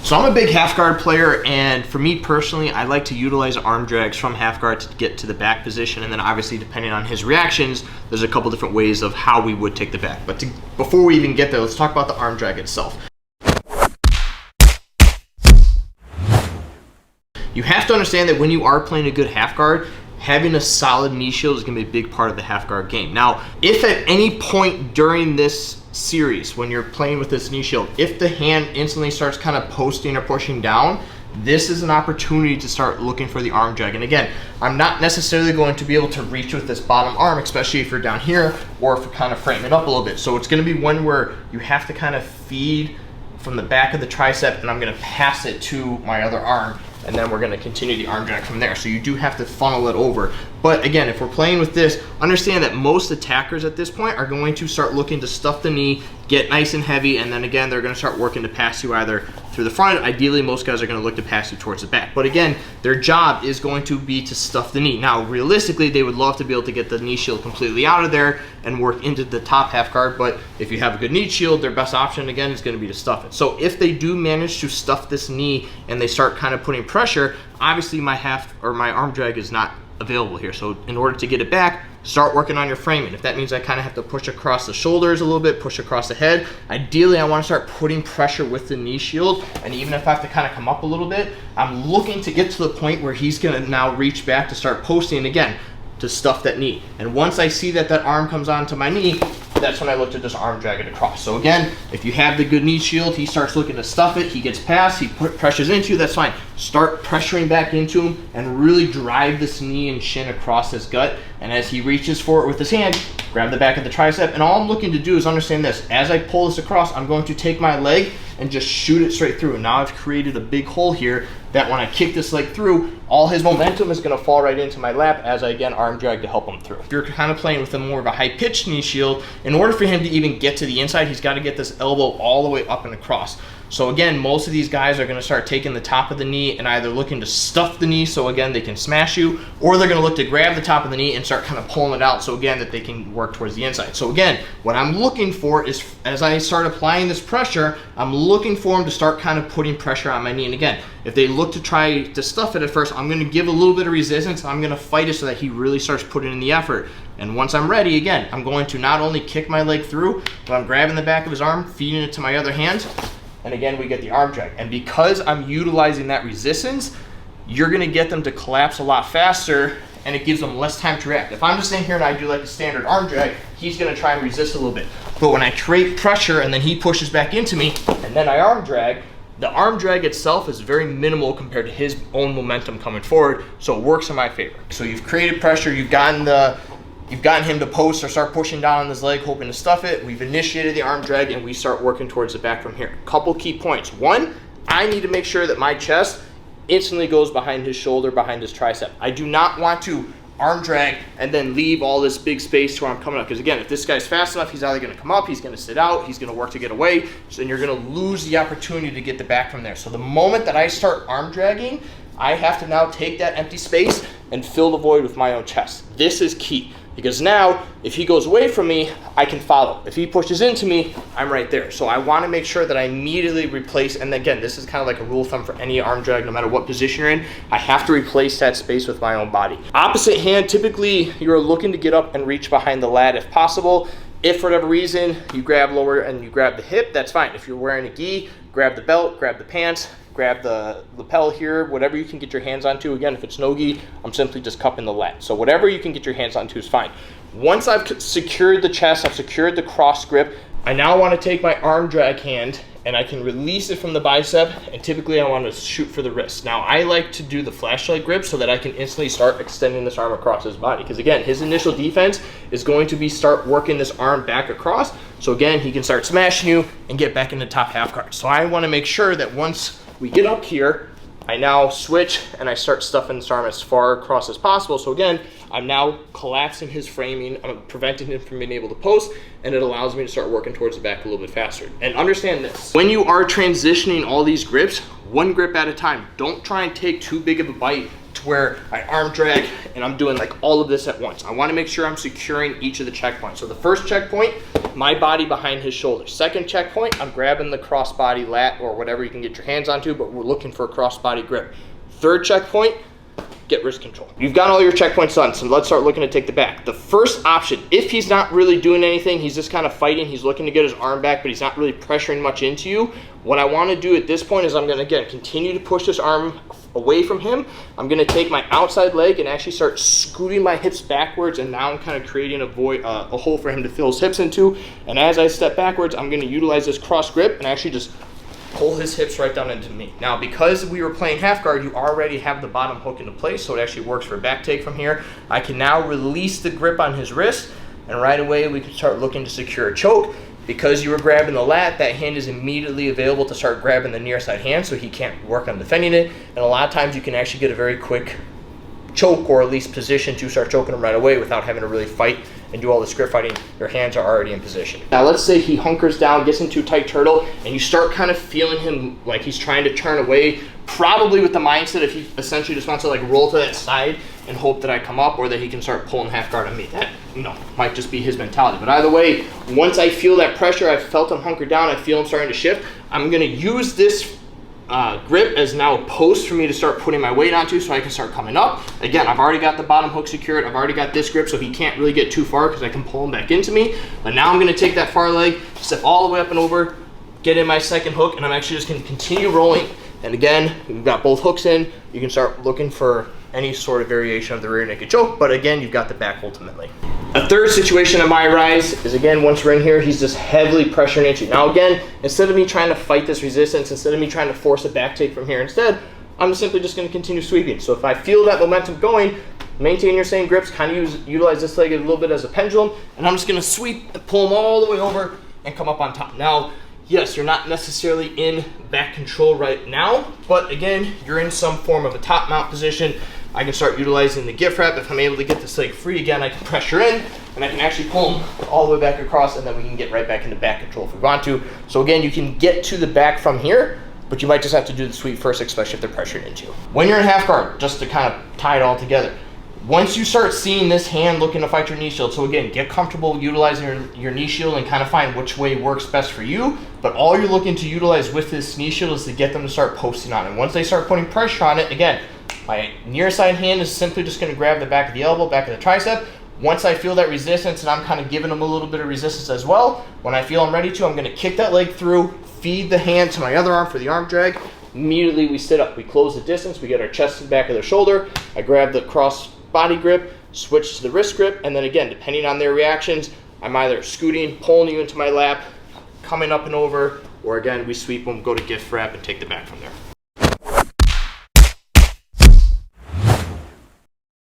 So I'm a big half guard player, and for me personally, I like to utilize arm drags from half guard to get to the back position, and then obviously depending on his reactions, there's a couple different ways of how we would take the back. But before we even get there, let's talk about the arm drag itself. You have to understand that when you are playing a good half guard, having a solid knee shield is going to be a big part of the half guard game. Now, if at any point during this series, when you're playing with this knee shield, if the hand instantly starts kind of posting or pushing down, this is an opportunity to start looking for the arm drag. And again, I'm not necessarily going to be able to reach with this bottom arm, especially if you're down here or if we kind of frame it up a little bit. So it's going to be one where you have to kind of feed from the back of the tricep, and I'm going to pass it to my other arm, and then we're going to continue the arm drag from there. So you do have to funnel it over. But again, if we're playing with this, understand that most attackers at this point are going to start looking to stuff the knee, get nice and heavy, and then again, they're going to start working to pass you either through the front. Ideally, most guys are going to look to pass you towards the back. But again, their job is going to be to stuff the knee. Now, realistically, they would love to be able to get the knee shield completely out of there and work into the top half guard. But if you have a good knee shield, their best option, again, is going to be to stuff it. So if they do manage to stuff this knee and they start kind of putting pressure, obviously my arm drag is not available here. So in order to get it back, start working on your framing. If that means I kind of have to push across the shoulders a little bit, push across the head, ideally I want to start putting pressure with the knee shield. And even if I have to kind of come up a little bit, I'm looking to get to the point where he's going to now reach back to start posting again to stuff that knee. And once I see that that arm comes onto my knee, that's when I look to just arm drag it across. So again, if you have the good knee shield, he starts looking to stuff it, he gets past, he pressures into you, that's fine. Start pressuring back into him and really drive this knee and shin across his gut. And as he reaches for it with his hand, grab the back of the tricep. And all I'm looking to do is understand this. As I pull this across, I'm going to take my leg and just shoot it straight through. And now I've created a big hole here that when I kick this leg through, all his momentum is going to fall right into my lap as I again arm drag to help him through. If you're kind of playing with a more of a high pitched knee shield, in order for him to even get to the inside, he's got to get this elbow all the way up and across. So again, most of these guys are going to start taking the top of the knee and either looking to stuff the knee so again they can smash you, or they're going to look to grab the top of the knee and start kind of pulling it out so again that they can work towards the inside. So again, what I'm looking for is as I start applying this pressure, I'm looking for them to start kind of putting pressure on my knee. And again, if they look to try to stuff it at first, I'm going to give a little bit of resistance. I'm going to fight it so that he really starts putting in the effort. And once I'm ready, again, I'm going to not only kick my leg through, but I'm grabbing the back of his arm, feeding it to my other hand. And again, we get the arm drag. And because I'm utilizing that resistance, you're gonna get them to collapse a lot faster and it gives them less time to react. If I'm just sitting here and I do like a standard arm drag, he's gonna try and resist a little bit. But when I create pressure and then he pushes back into me and then I arm drag, the arm drag itself is very minimal compared to his own momentum coming forward, so it works in my favor. So you've created pressure, you've gotten him to post or start pushing down on his leg, hoping to stuff it. We've initiated the arm drag and we start working towards the back from here. Couple key points. One, I need to make sure that my chest instantly goes behind his shoulder, behind his tricep. I do not want to arm drag and then leave all this big space to where I'm coming up. Because again, if this guy's fast enough, he's either gonna come up, he's gonna sit out, he's gonna work to get away, so then you're gonna lose the opportunity to get the back from there. So the moment that I start arm dragging, I have to now take that empty space and fill the void with my own chest. This is key. Because now, if he goes away from me, I can follow. If he pushes into me, I'm right there. So I want to make sure that I immediately replace, and again, this is kind of like a rule of thumb for any arm drag, no matter what position you're in, I have to replace that space with my own body. Opposite hand, typically you're looking to get up and reach behind the lat if possible. If for whatever reason you grab lower and you grab the hip, that's fine. If you're wearing a gi, grab the belt, grab the pants, grab the lapel here, whatever you can get your hands onto. Again, if it's no gi, I'm simply just cupping the lat. So whatever you can get your hands onto is fine. Once I've secured the chest, I've secured the cross grip, I now want to take my arm drag hand and I can release it from the bicep, and typically I want to shoot for the wrist. Now I like to do the flashlight grip so that I can instantly start extending this arm across his body, because again, his initial defense is going to be start working this arm back across, so again, he can start smashing you and get back in the top half guard. So I want to make sure that once we get up here, I now switch and I start stuffing this arm as far across as possible. So again, I'm now collapsing his framing, I'm preventing him from being able to post, and it allows me to start working towards the back a little bit faster. And understand this, when you are transitioning all these grips, one grip at a time. Don't try and take too big of a bite where I arm drag and I'm doing like all of this at once. I want to make sure I'm securing each of the checkpoints. So the first checkpoint, my body behind his shoulder. Second checkpoint, I'm grabbing the crossbody lat or whatever you can get your hands onto, but we're looking for a crossbody grip. Third checkpoint, get wrist control. You've got all your checkpoints done, so let's start looking to take the back. The first option, if he's not really doing anything, he's just kind of fighting, he's looking to get his arm back, but he's not really pressuring much into you, what I want to do at this point is I'm going to, again, continue to push this arm away from him. I'm going to take my outside leg and actually start scooting my hips backwards, and now I'm kind of creating a hole for him to fill his hips into. And as I step backwards, I'm going to utilize this cross grip and actually just pull his hips right down into me. Now, because we were playing half guard, you already have the bottom hook into place, so it actually works for back take from here. I can now release the grip on his wrist, and right away we can start looking to secure a choke. Because you were grabbing the lat, that hand is immediately available to start grabbing the near side hand, so he can't work on defending it. And a lot of times you can actually get a very quick choke, or at least position to start choking him right away without having to really fight and do all this grip fighting. Your hands are already in position. Now let's say he hunkers down, gets into a tight turtle, and you start kind of feeling him like he's trying to turn away, probably with the mindset if he essentially just wants to like roll to that side and hope that I come up, or that he can start pulling half guard on me. That, you know, might just be his mentality. But either way, once I feel that pressure, I've felt him hunker down, I feel him starting to shift, I'm gonna use this grip as now a post for me to start putting my weight onto so I can start coming up. Again, I've already got the bottom hook secured. I've already got this grip so he can't really get too far because I can pull him back into me. But now I'm going to take that far leg, step all the way up and over, get in my second hook, and I'm actually just going to continue rolling. And again, we've got both hooks in. You can start looking for any sort of variation of the rear naked choke, but again, you've got the back ultimately. A third situation on my rise is, again, once we're in here, he's just heavily pressuring into you. Now again, instead of me trying to fight this resistance, instead of me trying to force a back take from here, instead, I'm simply just going to continue sweeping. So if I feel that momentum going, maintain your same grips, kind of utilize this leg a little bit as a pendulum, and I'm just going to sweep and pull him all the way over and come up on top. Now, yes, you're not necessarily in back control right now, but again, you're in some form of a top mount position. I can start utilizing the gift wrap. If I'm able to get this leg free again, I can pressure in, and I can actually pull them all the way back across, and then we can get right back into back control if we want to. So again, you can get to the back from here, but you might just have to do the sweep first, especially if they're pressured into you. When you're in half guard, just to kind of tie it all together, once you start seeing this hand looking to fight your knee shield, so again, get comfortable utilizing your knee shield and kind of find which way works best for you, but all you're looking to utilize with this knee shield is to get them to start posting on it. And once they start putting pressure on it, again, my near side hand is simply just going to grab the back of the elbow, back of the tricep. Once I feel that resistance, and I'm kind of giving them a little bit of resistance as well, when I feel I'm ready to, I'm going to kick that leg through, feed the hand to my other arm for the arm drag. Immediately we sit up, we close the distance, we get our chest to the back of the shoulder. I grab the cross body grip, switch to the wrist grip, and then again, depending on their reactions, I'm either scooting, pulling you into my lap, coming up and over, or again, we sweep them, go to gift wrap, and take the back from there.